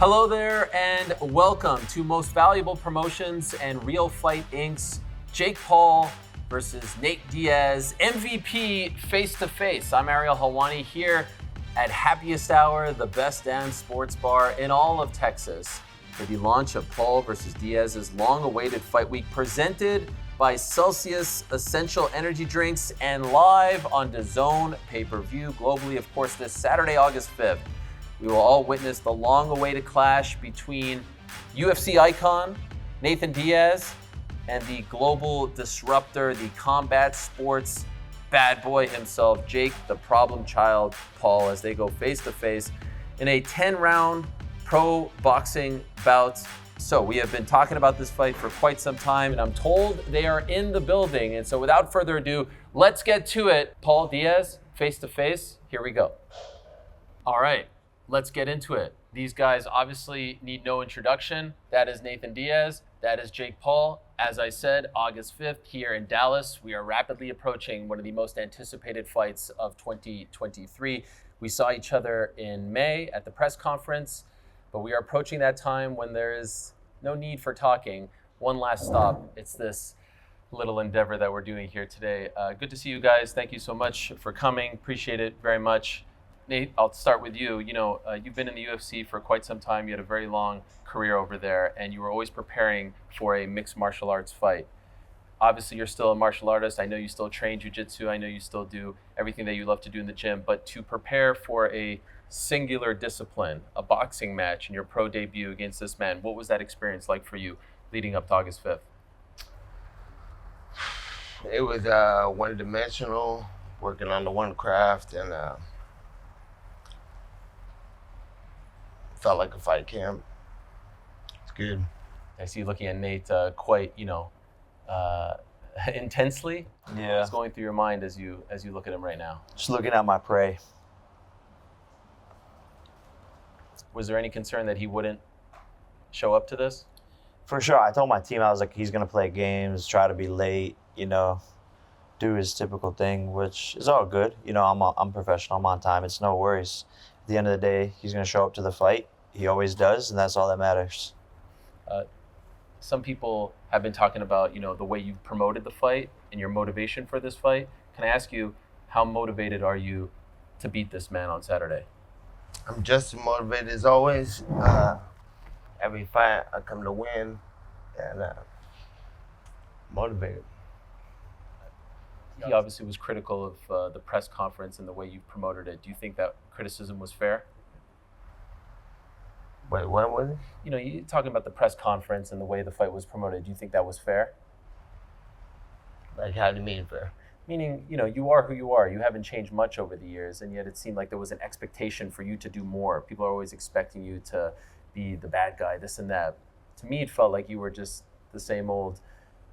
Hello there and welcome to Most Valuable Promotions and Real Fight Inc.'s Jake Paul versus Nate Diaz MVP face-to-face. I'm Ariel Helwani here at Happiest Hour, the best damn sports bar in all of Texas, for the launch of Paul versus Diaz's long-awaited fight week, presented by Celsius Essential Energy Drinks and live on DAZN Pay-Per-View globally, of course, this Saturday, August 5th. We will all witness the long-awaited clash between UFC icon Nathan Diaz and the global disruptor, the combat sports bad boy himself, Jake the Problem Child Paul, as they go face-to-face in a 10-round pro boxing bout. So we have been talking about this fight for quite some time, and I'm told they are in the building. And so without further ado, let's get to it. Paul Diaz, face-to-face, here we go. All right. Let's get into it. These guys obviously need no introduction. That is Nathan Diaz. That is Jake Paul. As I said, August 5th here in Dallas. We are rapidly approaching one of the most anticipated fights of 2023. We saw each other in May at the press conference, but we are approaching that time when there is no need for talking. One last stop. It's this little endeavor that we're doing here today. Good to see you guys. Thank you so much for coming. Appreciate it very much. Nate, I'll start with you. You've been in the UFC for quite some time. You had a very long career over there, and you were always preparing for a mixed martial arts fight. Obviously, you're still a martial artist. I know you still train jiu-jitsu. I know you still do everything that you love to do in the gym. But to prepare for a singular discipline, a boxing match, in your pro debut against this man, what was that experience like for you leading up to August 5th? It was one-dimensional, working on the one craft, and felt like a fight camp. It's good. I see you looking at Nate quite, intensely. Yeah. What's going through your mind as you look at him right now? Just looking at my prey. Was there any concern that he wouldn't show up to this? For sure. I told my team, I was like, he's going to play games, try to be late, do his typical thing, which is all good. I'm professional. I'm on time. It's no worries. At the end of the day, he's going to show up to the fight. He always does, and that's all that matters. Some people have been talking about, the way you promoted the fight and your motivation for this fight. Can I ask you, how motivated are you to beat this man on Saturday? I'm just as motivated as always. Every fight I come to win, and motivated. He obviously was critical of the press conference and the way you promoted it. Do you think that criticism was fair? Wait, what was it? You're talking about the press conference and the way the fight was promoted. Do you think that was fair? Like, how do you mean fair? Meaning, you are who you are. You haven't changed much over the years, and yet it seemed like there was an expectation for you to do more. People are always expecting you to be the bad guy, this and that. To me, it felt like you were just the same old,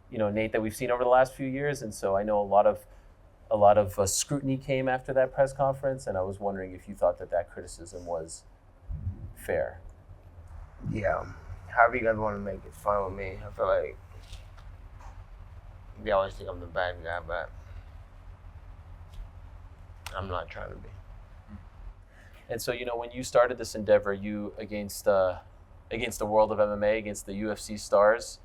Nate that we've seen over the last few years. And so I know a lot of scrutiny came after that press conference, and I was wondering if you thought that criticism was fair. Yeah. However you guys want to make it fun with me. I feel like they always think I'm the bad guy, but I'm not trying to be. And so, when you started this endeavor, you against the world of MMA, against the UFC stars,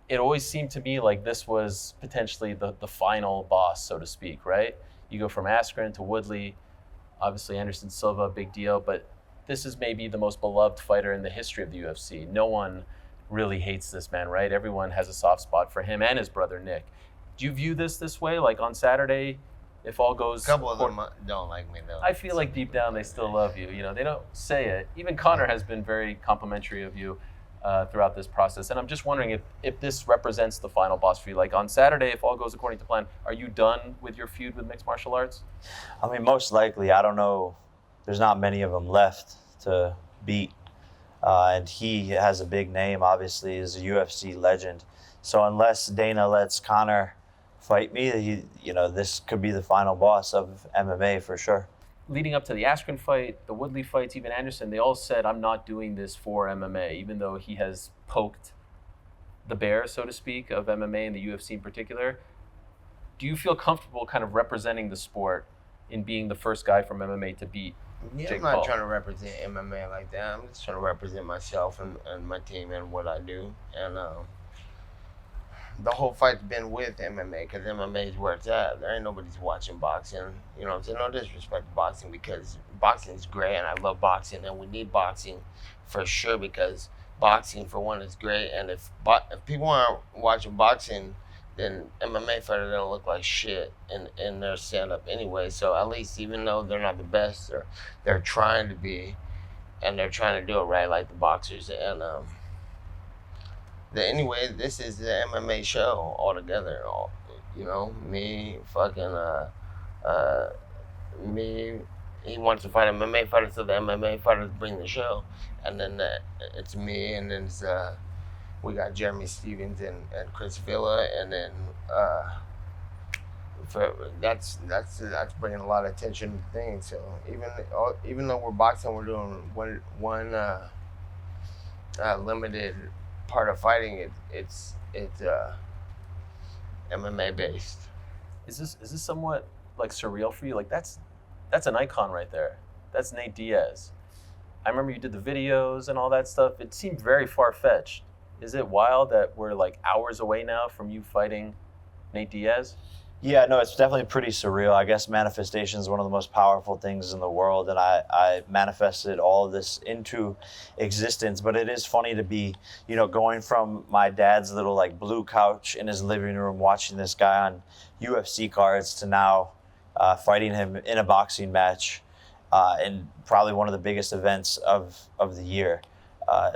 it always seemed to me like this was potentially the final boss, so to speak, right? You go from Askren to Woodley, obviously Anderson Silva, big deal, but this is maybe the most beloved fighter in the history of the UFC. No one really hates this man, right? Everyone has a soft spot for him and his brother Nick. Do you view this way? Like on Saturday, if all goes... A couple of them don't like me, though. I feel like deep down they still love you. They don't say it. Even Connor has been very complimentary of you throughout this process. And I'm just wondering if this represents the final boss for you. Like on Saturday, if all goes according to plan, are you done with your feud with mixed martial arts? I mean, most likely. I don't know. There's not many of them left to beat. And he has a big name, obviously, is a UFC legend. So unless Dana lets Connor fight me, this could be the final boss of MMA for sure. Leading up to the Askren fight, the Woodley fights, even Anderson, they all said, I'm not doing this for MMA, even though he has poked the bear, so to speak, of MMA and the UFC in particular. Do you feel comfortable kind of representing the sport in being the first guy from MMA to beat Yeah, Jake I'm not Paul? trying to represent MMA like that. I'm just trying to represent myself and my team and what I do. And the whole fight's been with MMA because MMA is where it's at. There ain't nobody's watching boxing. You know what I'm saying? No disrespect to boxing because boxing is great and I love boxing and we need boxing for sure because boxing, for one, is great. And if people aren't watching boxing, then MMA fighter don't look like shit in their stand-up anyway. So at least even though they're not the best, they're trying to be, and they're trying to do it right like the boxers. And anyway, this is the MMA show altogether. You know, me, fucking, me. He wants to fight an MMA fighter, so the MMA fighters bring the show, and then it's me, and then it's we got Jeremy Stevens and Chris Villa, and then that's bringing a lot of attention to things. So even though we're boxing, we're doing one limited part of fighting. It's MMA based. Is this somewhat like surreal for you? Like that's an icon right there. That's Nate Diaz. I remember you did the videos and all that stuff. It seemed very far-fetched. Is it wild that we're like hours away now from you fighting Nate Diaz? Yeah, no, it's definitely pretty surreal. I guess manifestation is one of the most powerful things in the world, and I manifested all of this into existence. But it is funny to be, going from my dad's little like blue couch in his living room watching this guy on UFC cards to now fighting him in a boxing match in probably one of the biggest events of the year.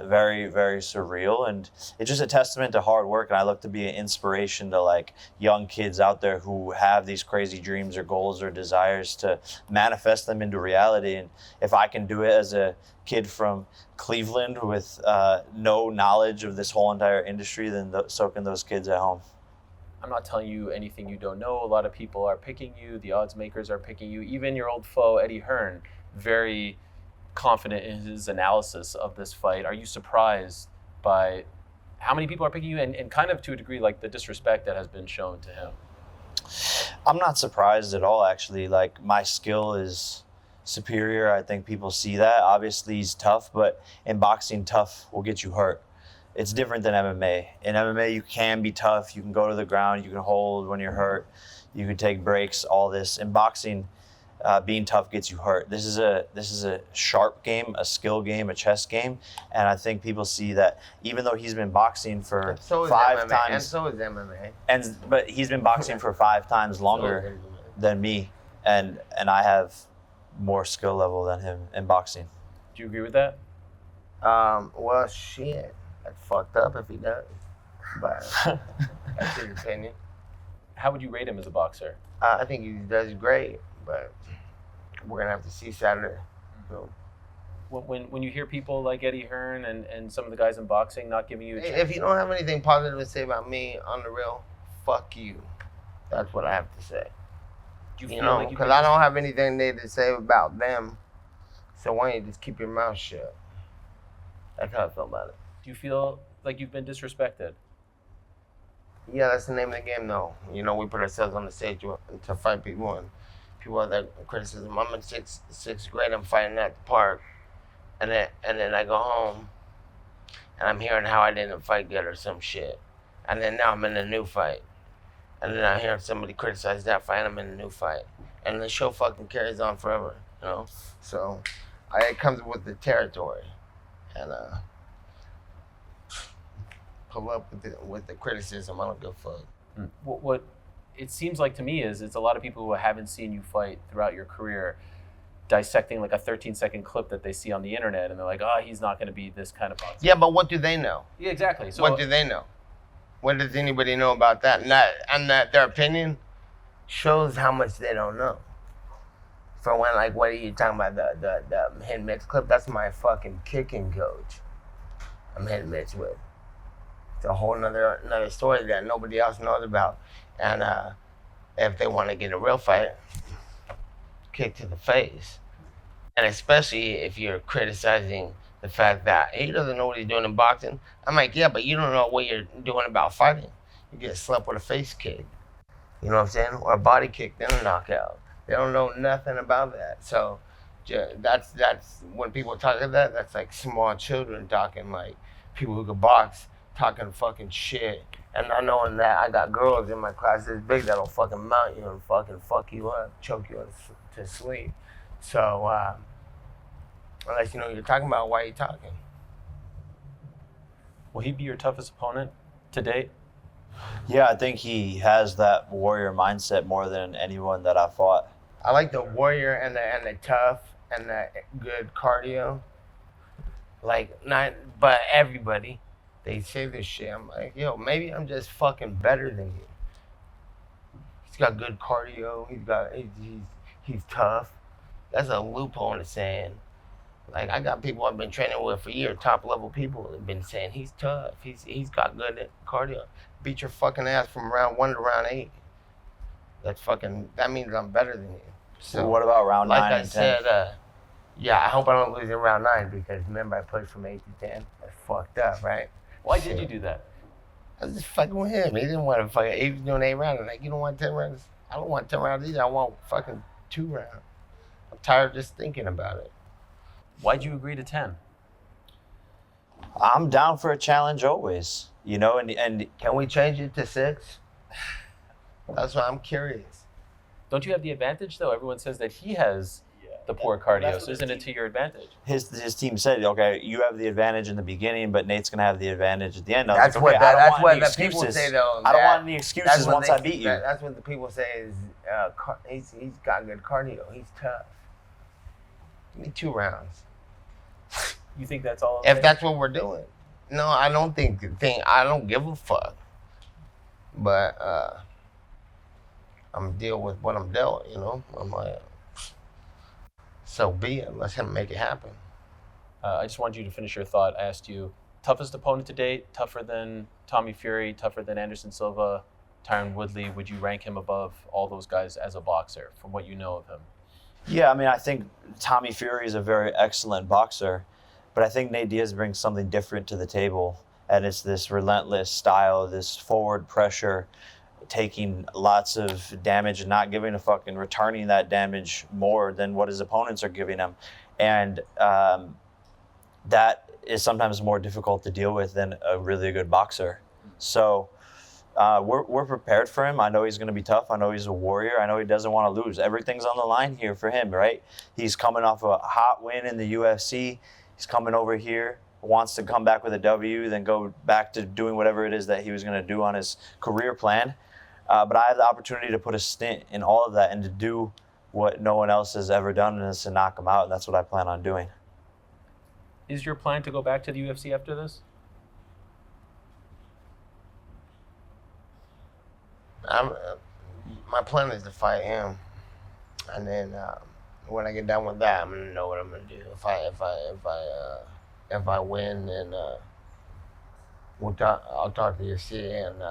Very, very surreal, and it's just a testament to hard work. And I look to be an inspiration to like young kids out there who have these crazy dreams or goals or desires to manifest them into reality. And if I can do it as a kid from Cleveland with no knowledge of this whole entire industry, then so can those kids at home. I'm not telling you anything you don't know. A lot of people are picking you. The odds makers are picking you. Even your old foe, Eddie Hearn, very confident in his analysis of this fight. Are you surprised by how many people are picking you and kind of to a degree like the disrespect that has been shown to him? I'm not surprised at all, actually. Like, my skill is superior. I think people see that. Obviously, he's tough, but in boxing, tough will get you hurt. It's different than MMA. In MMA, you can be tough. You can go to the ground. You can hold when you're hurt. You can take breaks, all this. In boxing, being tough gets you hurt. This is a sharp game, a skill game, a chess game, and I think people see that even though he's been boxing for five times, and so is MMA, but he's been boxing for 5 times longer than me, and I have more skill level than him in boxing. Do you agree with that? Well, shit, that's fucked up if he does, but that's his opinion. How would you rate him as a boxer? I think he does great, but we're gonna have to see Saturday. So. When you hear people like Eddie Hearn and some of the guys in boxing not giving you a chance, if you don't have anything positive to say about me on the real, fuck you. That's what I have to say. Do you feel like because I don't have anything negative to say about them. So why don't you just keep your mouth shut? That's how I feel about it. Do you feel like you've been disrespected? Yeah, that's the name of the game, though. We put ourselves on the stage to fight people, and people have that criticism. I'm in sixth grade. I'm fighting at the park, and then I go home, and I'm hearing how I didn't fight good or some shit, and then now I'm in a new fight, and then I hear somebody criticize that fight. I'm in a new fight, and the show fucking carries on forever. So it comes with the territory, and pull up with the criticism. I don't give a fuck. What it seems like to me is it's a lot of people who haven't seen you fight throughout your career dissecting like a 13-second clip that they see on the internet, and they're like, oh, he's not going to be this kind of boxer. Yeah, but what do they know? Yeah, exactly. So what do they know? What does anybody know about that? And that their opinion shows how much they don't know. For when, like, what are you talking about? The hit Mitch clip? That's my fucking kicking coach. I'm hitting Mitch with. It's a whole another story that nobody else knows about. And if they want to get a real fight, kick to the face. And especially if you're criticizing the fact that he doesn't know what he's doing in boxing. I'm like, yeah, but you don't know what you're doing about fighting. You get slapped with a face kick. You know what I'm saying? Or a body kick, then a knockout. They don't know nothing about that. So that's when people talk about that, that's like small children talking, like people who could box talking fucking shit. And not knowing that I got girls in my class this big that'll fucking mount you and fucking fuck you up, choke you to sleep. So unless you know what you're talking about, why are you talking? Will he be your toughest opponent to date? Yeah, I think he has that warrior mindset more than anyone that I fought. I like the warrior and the tough and the good cardio. Like not, but everybody, they say this shit. I'm like, yo, maybe I'm just fucking better than you. He's got good cardio. He's tough. That's a loophole in saying. Like I got people I've been training with for years, top level people have been saying he's tough. He's got good cardio. Beat your fucking ass from round 1 to round 8. That means I'm better than you. So what about round 9 like and 10? I said, yeah, I hope I don't lose in round 9 because remember I pushed from 8 to 10. That's fucked up, right? Why did you do that? I was just fucking with him. He didn't want to fucking. He was doing 8 rounds. I'm like, you don't want 10 rounds? I don't want 10 rounds either. I want fucking 2 rounds. I'm tired of just thinking about it. Why'd you agree to 10? I'm down for a challenge always, you know, and Can we change it to 6? That's why I'm curious. Don't you have the advantage though? Everyone says that he has the poor cardio, so isn't it to your advantage? his team said, okay, you have the advantage in the beginning, but Nate's gonna have the advantage at the end. I was That's like, what okay, that's what the excuses. people say though. I don't want any excuses once I beat you. That's what the people say is he's got good cardio. He's tough. Give me 2 rounds. You think that's all? If that's what we're doing. No, I don't I don't give a fuck. But I'm deal with what I'm dealt, you know? I'm like, so be it. Let him make it happen. I just wanted you to finish your thought. I asked you, toughest opponent to date, tougher than Tommy Fury, tougher than Anderson Silva, Tyron Woodley. Would you rank him above all those guys as a boxer from what you know of him? Yeah, I mean, I think Tommy Fury is a very excellent boxer, but I think Nate Diaz brings something different to the table, and it's this relentless style, this forward pressure, taking lots of damage and not giving a fuck and returning that damage more than what his opponents are giving him. And that is sometimes more difficult to deal with than a really good boxer. So we're prepared for him. I know he's going to be tough. I know he's a warrior. I know he doesn't want to lose. Everything's on the line here for him, right? He's coming off a hot win in the UFC. He's coming over here, wants to come back with a W, then go back to doing whatever it is that he was going to do on his career plan. But I have the opportunity to put a stint in all of that and to do what no one else has ever done, and is to knock him out, and that's what I plan on doing. Is your plan to go back to the UFC after this? My plan is to fight him, and then when I get done with that, I'm gonna know what I'm gonna do. If I win, then I'll talk to UFC and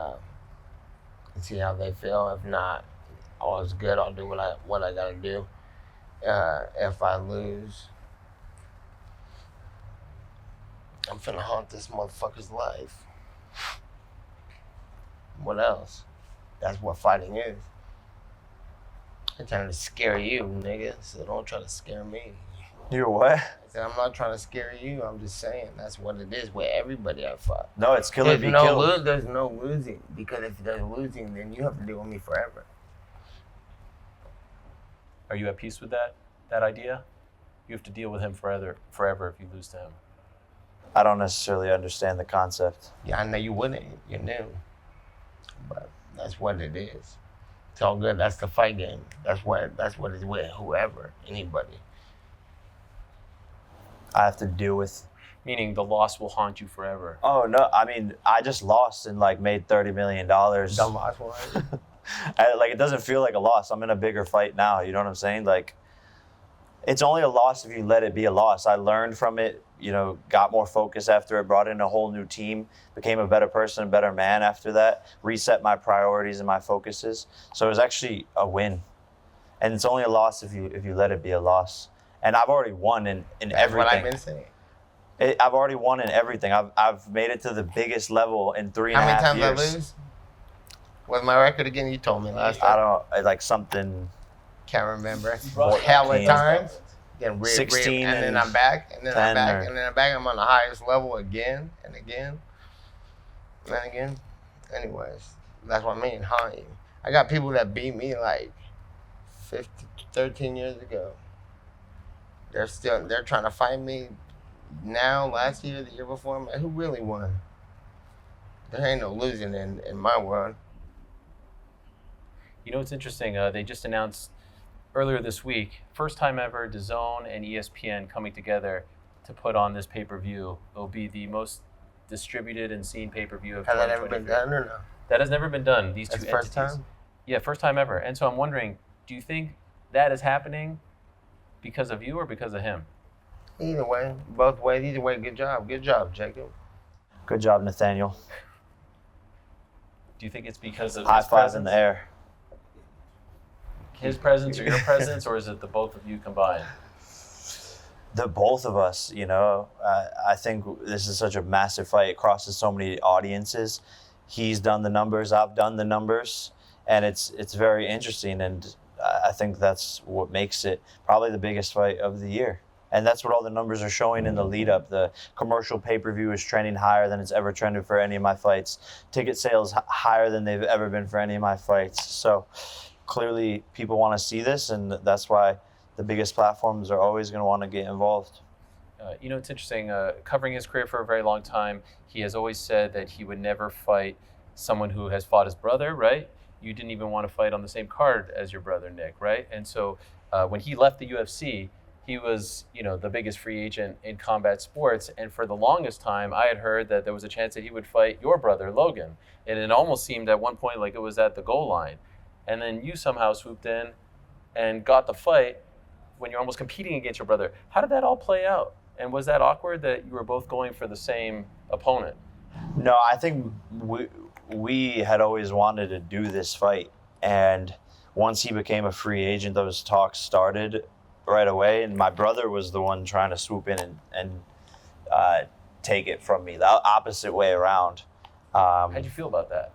see how they feel. If not, all is good. I'll do what I gotta do. If I lose, I'm finna haunt this motherfucker's life. What else? That's what fighting is. I'm trying to scare you, nigga, so don't try to scare me. You're what? I said, I'm not trying to scare you. I'm just saying that's what it is with everybody I fought. No, it's kill or be killed. There's no losing, because if there's losing, then you have to deal with me forever. Are you at peace with that idea? You have to deal with him forever if you lose to him. I don't necessarily understand the concept. Yeah, I know you wouldn't. You're new. But that's what it is. It's all good. That's the fight game. That's what it's with whoever, anybody. I have to deal with. Meaning the loss will haunt you forever. Oh no! I mean, I just lost and made $30 million. The loss will haunt you? It doesn't feel like a loss. I'm in a bigger fight now. You know what I'm saying? It's only a loss if you let it be a loss. I learned from it. Got more focus after it. Brought in a whole new team. Became a better person, a better man after that. Reset my priorities and my focuses. So it was actually a win. And it's only a loss if you let it be a loss. And I've already won in everything. That's what I've been saying. I've already won in everything. I've made it to the biggest level in 3.5 years. How many times I lose? What's my record again? You told me last time. I don't, something Can't remember. brought Hella 14. times. Then 16 and then I'm back, and then I'm 10 back, or- and then I'm back. I'm on the highest level again and again and again. Anyways, that's what I mean, haunting. I got people that beat me like 13 years ago. They're trying to fight me now, last year, the year before. Man, who really won? There ain't no losing in my world. You know, it's interesting. They just announced earlier this week, first time ever, DAZN and ESPN coming together to put on this pay-per-view. It'll be the most distributed and seen pay-per-view of Has that ever 2023. been done or no? That has never been done. These That's two first entities. time? Yeah, first time ever. And so I'm wondering, do you think that is happening because of you or because of him? Either way, both ways. Either way, good job. Good job, Jacob. Good job, Nathaniel. Do you think it's because of High his five presence? in the air. His presence or your presence, or is it the both of you combined? The both of us, you know. I think this is such a massive fight. It crosses so many audiences. He's done the numbers. I've done the numbers, and it's very interesting. And I think that's what makes it probably the biggest fight of the year. And that's what all the numbers are showing in the lead up. The commercial pay-per-view is trending higher than it's ever trended for any of my fights. Ticket sales higher than they've ever been for any of my fights. So clearly people want to see this, and that's why the biggest platforms are always going to want to get involved. You know, it's interesting. Covering his career for a very long time, he has always said that he would never fight someone who has fought his brother, right? You didn't even want to fight on the same card as your brother, Nick, right? And so when he left the UFC, he was, you know, the biggest free agent in combat sports. And for the longest time, I had heard that there was a chance that he would fight your brother, Logan. And it almost seemed at one point like it was at the goal line. And then you somehow swooped in and got the fight when you're almost competing against your brother. How did that all play out? And was that awkward that you were both going for the same opponent? No, I think we had always wanted to do this fight. And once he became a free agent, those talks started right away. And my brother was the one trying to swoop in and take it from me, the opposite way around. How'd you feel about that?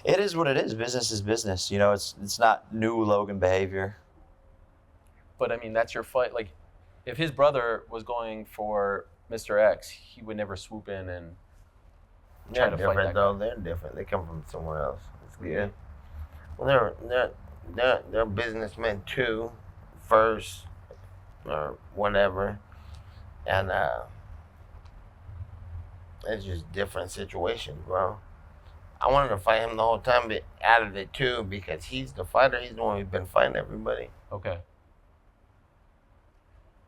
It is what it is. Business is business. You know, it's not new Logan behavior. But I mean, that's your fight. Like, if his brother was going for Mr. X, he would never swoop in and try They're to fight different that though. guy. They're different. They come from somewhere else. It's good. Well, they're businessmen too, first or whatever, and it's just different situations, bro. I wanted to fight him the whole time, but out of it too, because he's the fighter. He's the one who's been fighting everybody. Okay.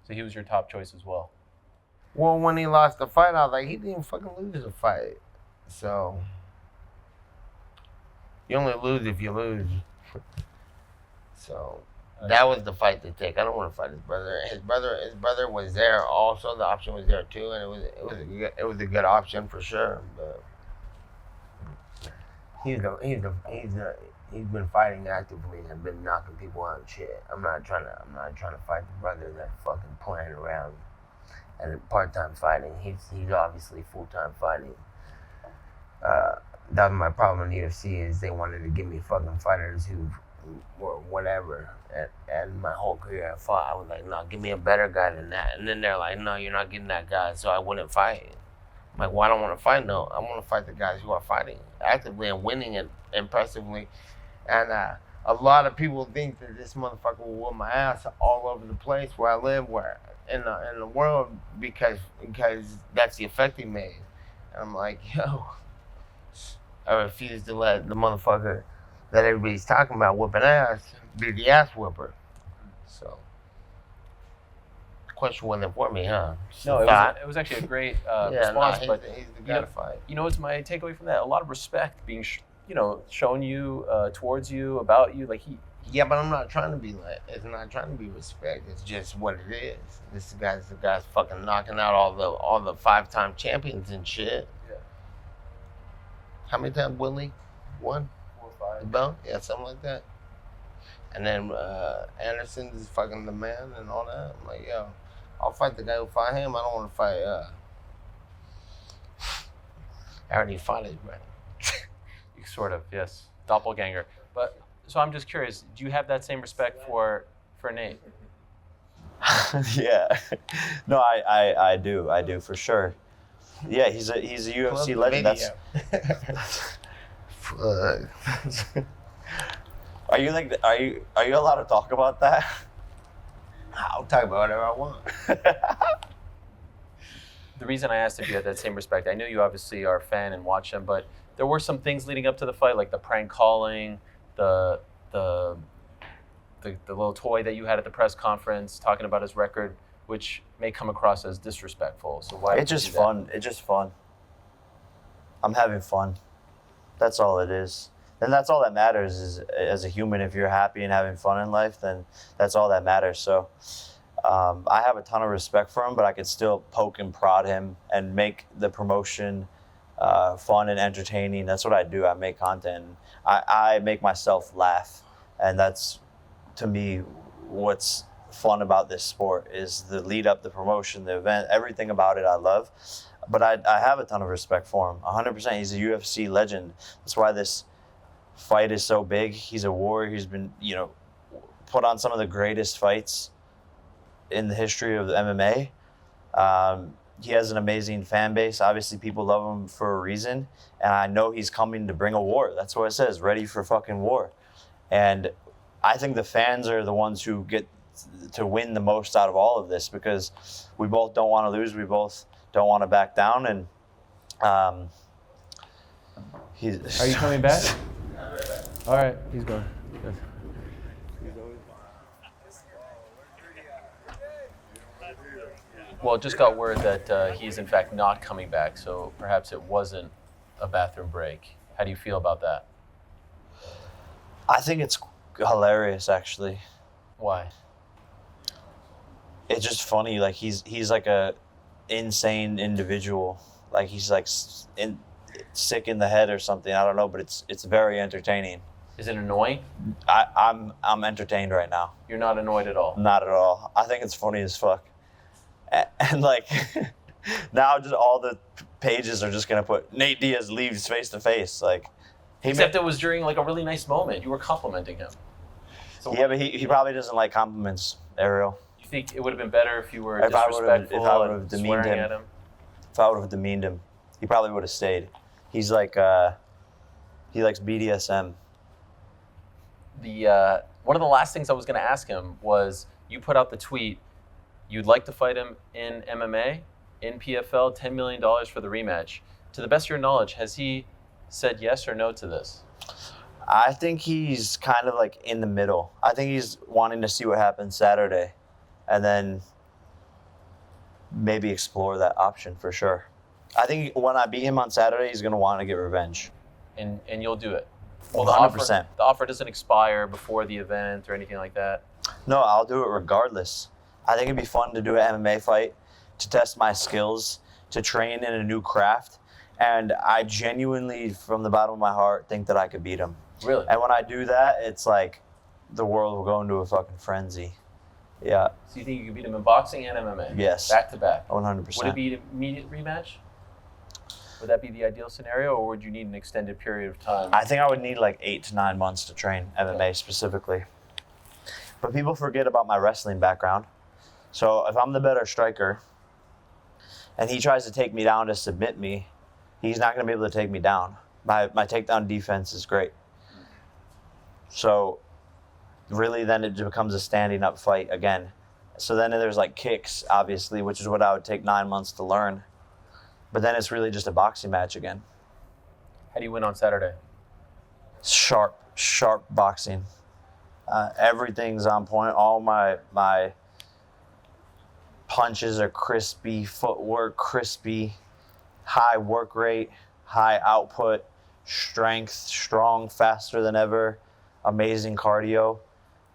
So he was your top choice as well. Well, when he lost the fight, I was like, he didn't fucking lose the fight. So you only lose if you lose. So that was the fight to take. I don't want to fight his brother. His brother was there also. The option was there too, and it was a good option for sure. But he's been fighting actively and been knocking people out and shit. I'm not trying to fight the brother that's fucking playing around and part-time fighting. He's obviously full-time fighting. That was my problem in the UFC is they wanted to give me fucking fighters who were whatever. And my whole career I fought, I was like, no, give me a better guy than that. And then they're like, no, you're not getting that guy, so I wouldn't fight. I'm like, well, I don't want to fight, no. I want to fight the guys who are fighting actively and winning it impressively. And a lot of people think that this motherfucker will whoop my ass all over the place where I live, where in the world, because that's the effect he made. And I'm like, yo, I refuse to let the motherfucker that everybody's talking about whooping ass be the ass whooper. So, the question wasn't for me, huh? No, it was actually a great response. But he's the guy to fight. You know, what's my takeaway from that? A lot of respect being, shown you, towards you, about you. Like Yeah, but I'm not trying to be like. It's not trying to be respect. It's just what it is. This guy's fucking knocking out all the 5-time champions and shit. Yeah. How many times Willie won? 4 or 5. The belt? Yeah, something like that. And then Anderson is fucking the man and all that. I'm like, yo, I'll fight the guy who fought him. I don't want to fight. I already fought his brother. Sort of, yes. Doppelganger. But So I'm just curious, do you have that same respect for Nate? Yeah. No, I do for sure. Yeah, he's a UFC legend. That's. Are you allowed to talk about that? I'll talk about whatever I want. The reason I asked if you had that same respect, I know you obviously are a fan and watch him, but there were some things leading up to the fight, like the prank calling, the little toy that you had at the press conference talking about his record, which may come across as disrespectful. So why? It's just fun. It's just fun. I'm having fun. That's all it is. And that's all that matters is, as a human, if you're happy and having fun in life, then that's all that matters. So I have a ton of respect for him, but I could still poke and prod him and make the promotion fun and entertaining. That's what I do. I make content. I make myself laugh. And that's, to me, what's fun about this sport is the lead up, the promotion, the event, everything about it I love. But I have a ton of respect for him. 100%. He's a UFC legend. That's why this fight is so big. He's a warrior. He's been, put on some of the greatest fights in the history of the MMA. He has an amazing fan base. Obviously, people love him for a reason. And I know he's coming to bring a war. That's what it says, ready for fucking war. And I think the fans are the ones who get to win the most out of all of this because we both don't want to lose. We both don't want to back down. And Are you coming back? All right, he's going. Good. Well, just got word that he is in fact not coming back, so perhaps it wasn't a bathroom break. How do you feel about that? I think it's hilarious, actually. Why? It's just funny. Like he's like a insane individual. Like he's like sick in the head or something. I don't know, but it's very entertaining. Is it annoying? I'm entertained right now. You're not annoyed at all? Not at all. I think it's funny as fuck. And like now, just all the pages are just gonna put Nate Diaz leaves face to face. Like, except it was during like a really nice moment. You were complimenting him. So yeah, but he probably doesn't like compliments, Ariel. You think it would have been better if you were disrespectful if I would have and demeaned swearing him? at him? If I would have demeaned him, he probably would have stayed. He's like he likes BDSM. One of the last things I was going to ask him was, you put out the tweet, you'd like to fight him in MMA, in PFL, $10 million for the rematch. To the best of your knowledge, has he said yes or no to this? I think he's kind of like in the middle. I think he's wanting to see what happens Saturday and then maybe explore that option for sure. I think when I beat him on Saturday, he's going to want to get revenge. And you'll do it? Well, 100%. The offer doesn't expire before the event or anything like that? No, I'll do it regardless. I think it'd be fun to do an MMA fight, to test my skills, to train in a new craft. And I genuinely, from the bottom of my heart, think that I could beat him. Really? And when I do that, it's like the world will go into a fucking frenzy. Yeah. So you think you could beat him in boxing and MMA? Yes. Back to back? 100%. Would it be an immediate rematch? Would that be the ideal scenario, or would you need an extended period of time? I think I would need like 8 to 9 months to train MMA specifically. But people forget about my wrestling background. So if I'm the better striker and he tries to take me down to submit me, he's not going to be able to take me down. My takedown defense is great. So really then it becomes a standing up fight again. So then there's like kicks, obviously, which is what I would take 9 months to learn. But then it's really just a boxing match again. How do you win on Saturday? Sharp boxing. Everything's on point. All my punches are crispy, footwork crispy, high work rate, high output, strength, strong, faster than ever, amazing cardio.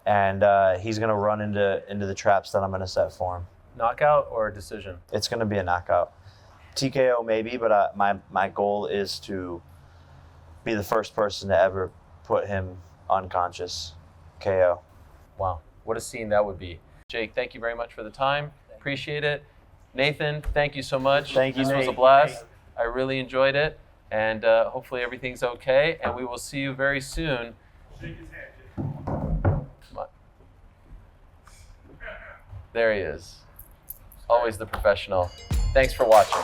And he's going to run into the traps that I'm going to set for him. Knockout or decision? It's going to be a knockout. TKO maybe, but my goal is to be the first person to ever put him unconscious. KO. Wow, what a scene that would be. Jake, thank you very much for the time. Appreciate it. Nathan, thank you so much. Thank you, This was a Nate. blast. I really enjoyed it. And hopefully everything's okay. And we will see you very soon. Shake his hand. There he is. Always the professional. Thanks for watching.